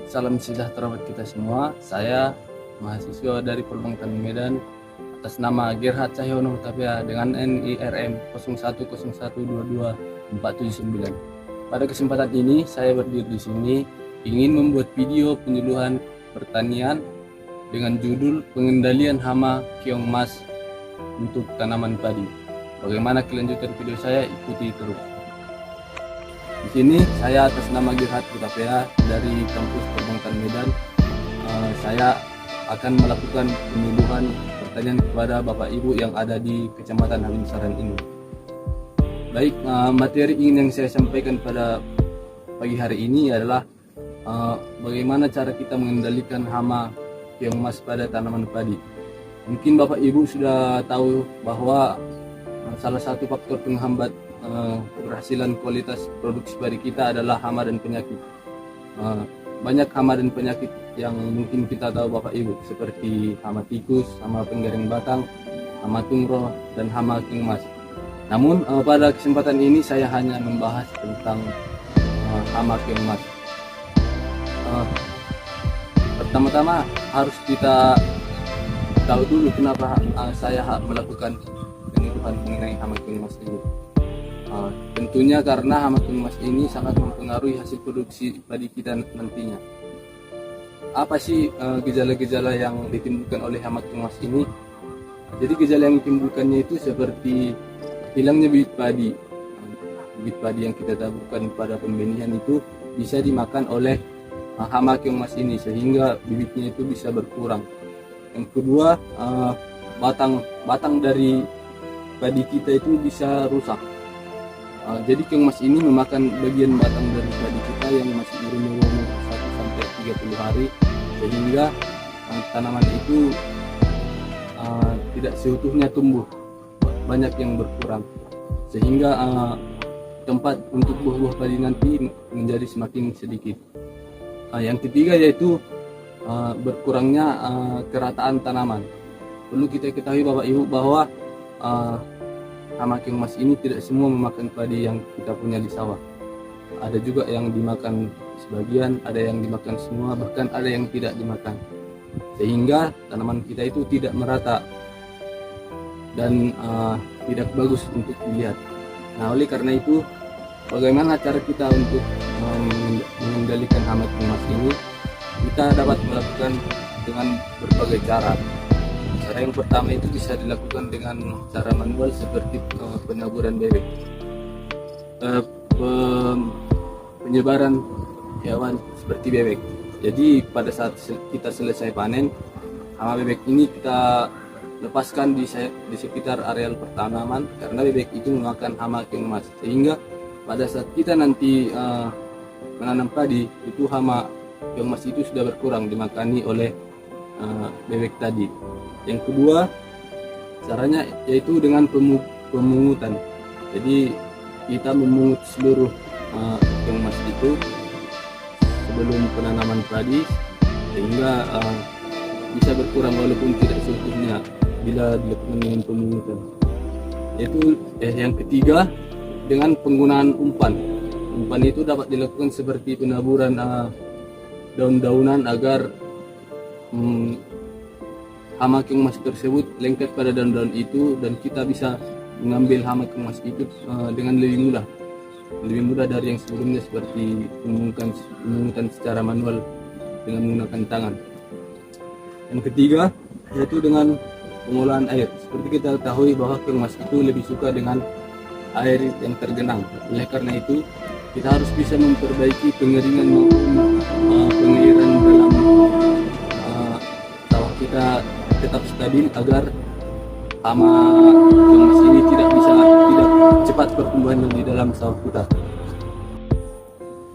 salam sejahtera buat kita semua. Saya mahasiswa dari Polbang Tani Medan atas nama Gerhard Cahyono Hutapea dengan NIRM 010122 Pada kesempatan ini saya berdiri di sini ingin membuat video penyuluhan pertanian dengan judul pengendalian hama keong emas untuk tanaman padi. Bagaimana kelanjutan video saya, ikuti terus. Di sini saya atas nama Gerhard Hutapea dari kampus Polbang Tani Medan. Saya akan melakukan penyuluhan pertanian kepada Bapak Ibu yang ada di Kecamatan Halim Saran ini. Baik, materi yang saya sampaikan pada pagi hari ini adalah bagaimana cara kita mengendalikan hama keong emas pada tanaman padi. Mungkin Bapak Ibu sudah tahu bahwa salah satu faktor penghambat keberhasilan kualitas produksi padi kita adalah hama dan penyakit. Banyak hama dan penyakit yang mungkin kita tahu Bapak Ibu, seperti hama tikus, hama penggaring batang, hama tungro, dan hama keong emas. Namun pada kesempatan ini saya hanya membahas tentang hama keong emas. Pertama-tama harus kita tahu dulu kenapa saya melakukan penyuluhan mengenai hama keong emas ini. Tentunya karena hama keong emas ini sangat mempengaruhi hasil produksi padi kita nantinya. Apa sih gejala-gejala yang ditimbulkan oleh hama keong emas ini? Jadi gejala yang ditimbulkannya itu seperti hilangnya bibit padi. Bibit padi yang kita taburkan pada pembenihan itu bisa dimakan oleh hama keong emas ini sehingga bibitnya itu bisa berkurang. Yang kedua, batang dari padi kita itu bisa rusak. Jadi keong emas ini memakan bagian batang dari padi kita yang masih berumur 1-30 hari, sehingga tanaman itu tidak seutuhnya tumbuh, banyak yang berkurang, sehingga tempat untuk buah-buah padi nanti menjadi semakin sedikit. Yang ketiga yaitu berkurangnya kerataan tanaman. Perlu kita ketahui Bapak Ibu bahwa hama keong emas ini tidak semua memakan padi yang kita punya di sawah. Ada juga yang dimakan sebagian, ada yang dimakan semua, bahkan ada yang tidak dimakan. Sehingga tanaman kita itu tidak merata dan tidak bagus untuk dilihat. Nah, oleh karena itu, bagaimana cara kita untuk mengendalikan hama keong emas ini? Kita dapat melakukan dengan berbagai cara. Cara yang pertama itu bisa dilakukan dengan cara manual seperti penaburan bebek, penyebaran hewan seperti bebek. Jadi pada saat kita selesai panen, hama bebek ini kita lepaskan di sekitar areal pertanaman karena bebek itu memakan hama keong emas, sehingga pada saat kita nanti menanam padi itu hama keong emas itu sudah berkurang dimakani oleh bebek tadi. Yang kedua, caranya yaitu dengan pemungutan. Jadi kita memungut seluruh keong emas itu sebelum penanaman padi sehingga bisa berkurang walaupun tidak seutuhnya bila dilakukan dengan pemungutan. Yaitu yang ketiga, dengan penggunaan umpan. Umpan itu dapat dilakukan seperti penaburan daun-daunan agar hama keong emas tersebut lengket pada daun-daun itu dan kita bisa mengambil hama keong emas itu dengan lebih mudah dari yang sebelumnya seperti pemungutan secara manual dengan menggunakan tangan. Yang ketiga yaitu dengan pengolahan air. Seperti kita ketahui bahwa keong emas itu lebih suka dengan air yang tergenang. Oleh karena itu kita harus bisa memperbaiki pengeringan maupun pengairan dalam sawah kita tetap stabil agar hama keong emas ini tidak cepat pertumbuhan di dalam sawah kita.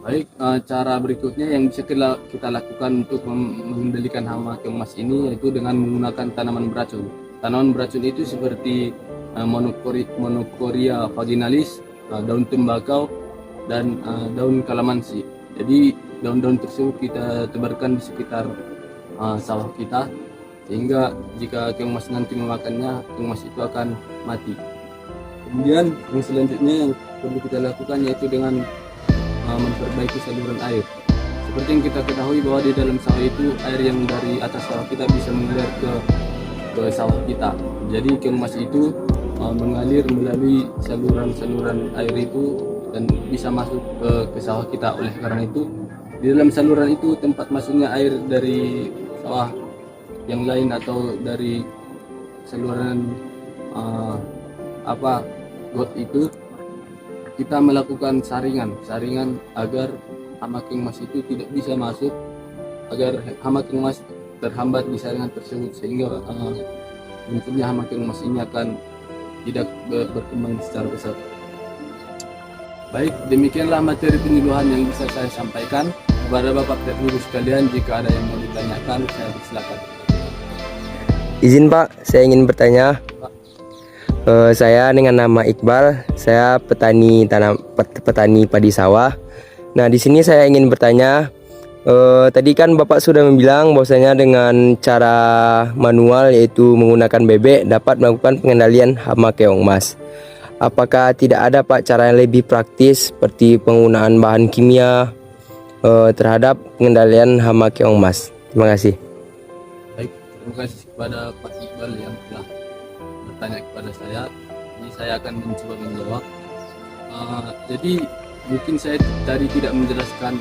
Baik, cara berikutnya yang bisa kita lakukan untuk mengendalikan hama keong emas ini yaitu dengan menggunakan tanaman beracun. Tanaman beracun itu seperti Monocoria vaginalis, daun tembakau, dan daun kalamansi. Jadi daun-daun tersebut kita tebarkan di sekitar sawah kita, sehingga jika keong emas nanti memakannya, keong emas itu akan mati. Kemudian yang selanjutnya yang perlu kita lakukan yaitu dengan memperbaiki saluran air. Seperti yang kita ketahui bahwa di dalam sawah itu air yang dari atas sawah kita bisa mengalir ke sawah kita. Jadi kemas itu mengalir melalui saluran-saluran air itu dan bisa masuk ke sawah kita. Oleh karena itu di dalam saluran itu tempat masuknya air dari sawah yang lain atau dari saluran got itu, kita melakukan saringan agar hama kemas itu tidak bisa masuk, agar hama kemas terhambat di saringan tersebut, sehingga munculnya hama kemas ini akan tidak berkembang secara besar. Baik, demikianlah materi penyuluhan yang bisa saya sampaikan kepada Bapak dan Ibu sekalian. Jika ada yang mau ditanyakan, saya persilakan. Izin Pak, saya ingin bertanya. Saya dengan nama Iqbal, saya petani padi sawah. Nah, di sini saya ingin bertanya. Tadi kan Bapak sudah bilang bahwasanya dengan cara manual, yaitu menggunakan bebek, dapat melakukan pengendalian hama keong emas. Apakah tidak ada Pak cara yang lebih praktis seperti penggunaan bahan kimia terhadap pengendalian hama keong emas? Terima kasih. Baik, terima kasih kepada Pak Iqbal yang telah bertanya kepada saya. Ini saya akan mencoba menjawab. Jadi mungkin saya tadi tidak menjelaskan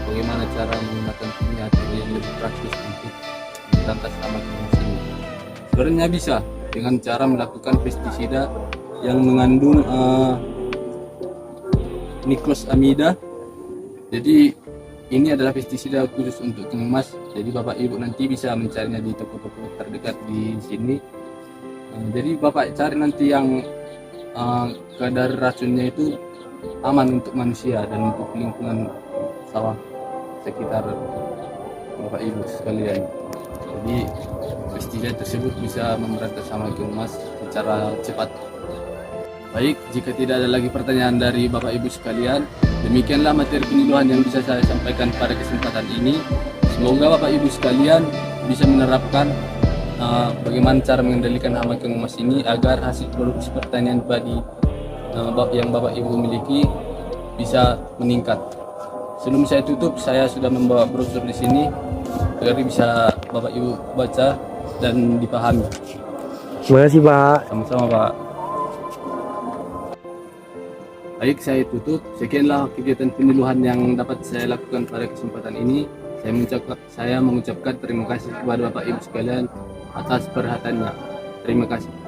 bagaimana cara menggunakan kimia yang lebih praktis untuk memberantas hama keong emas ini. Sebenarnya bisa dengan cara melakukan pestisida yang mengandung niklosamida. Jadi ini adalah pestisida khusus untuk keong emas. Jadi Bapak Ibu nanti bisa mencarinya di toko-toko terdekat di sini. Jadi Bapak cari nanti yang kadar racunnya itu aman untuk manusia dan untuk lingkungan sawah sekitar Bapak Ibu sekalian. Jadi pestisida tersebut bisa memberantas hama keong emas secara cepat. Baik, jika tidak ada lagi pertanyaan dari Bapak Ibu sekalian, demikianlah materi penyuluhan yang bisa saya sampaikan pada kesempatan ini. Semoga Bapak Ibu sekalian bisa menerapkan bagaimana cara mengendalikan hama keong emas ini agar hasil produksi pertanian padi yang Bapak Ibu miliki bisa meningkat. Sebelum saya tutup, saya sudah membawa brosur di sini agar bisa Bapak Ibu baca dan dipahami. Terima kasih Pak. Sama-sama Pak. Baik, saya tutup. Sekianlah kegiatan penyuluhan yang dapat saya lakukan pada kesempatan ini. Saya mengucapkan terima kasih kepada Bapak Ibu sekalian atas perhatiannya. Terima kasih.